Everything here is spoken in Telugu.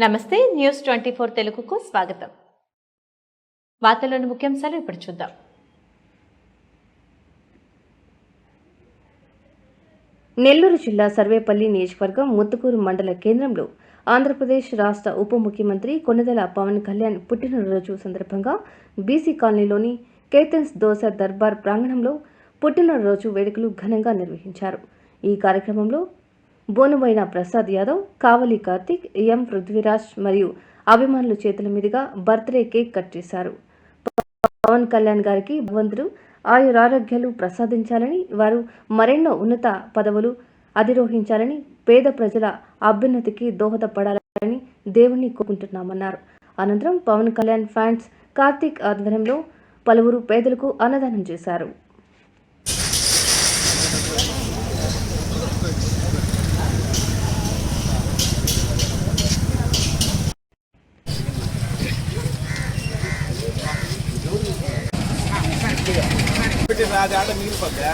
నమస్తే న్యూస్ 24 తెలుగుకు స్వాగతం. వార్తల్లోని ముఖ్యాంశాలు ఇప్పుడు చూద్దాం. నెల్లూరు జిల్లా సర్వేపల్లి నియోజకవర్గం ముత్తుకూరు మండల కేంద్రంలో ఆంధ్రప్రదేశ్ రాష్ట్ర ఉప ముఖ్యమంత్రి కొణిదెల పవన్ కళ్యాణ్ పుట్టినరోజు సందర్భంగా బీసీ కాలనీలోని కేతన్స్ దోశ దర్బార్ ప్రాంగణంలో పుట్టినరోజు వేడుకలు ఘనంగా నిర్వహించారు. ఈ కార్యక్రమంలో బోనుబోయిన ప్రసాద్ యాదవ్, కావలి కార్తిక్, ఎం పృథ్వీరాజ్ మరియు అభిమానుల చేతుల మీదుగా బర్త్డే కేక్ కట్ చేశారు. పవన్ కళ్యాణ్ గారికి భగవంతుడు ఆయురారోగ్యాలు ప్రసాదించాలని, వారు మరెన్నో ఉన్నత పదవులు అధిరోహించాలని, పేద ప్రజల అభ్యున్నతికి దోహదపడాలని దేవుణ్ణి కోరుకుంటున్నామన్నారు. అనంతరం పవన్ కళ్యాణ్ ఫ్యాన్స్ కార్తిక్ ఆధ్వర్యంలో పలువురు పేదలకు అన్నదానం చేశారు. రాజా మిగిలిపోద్దా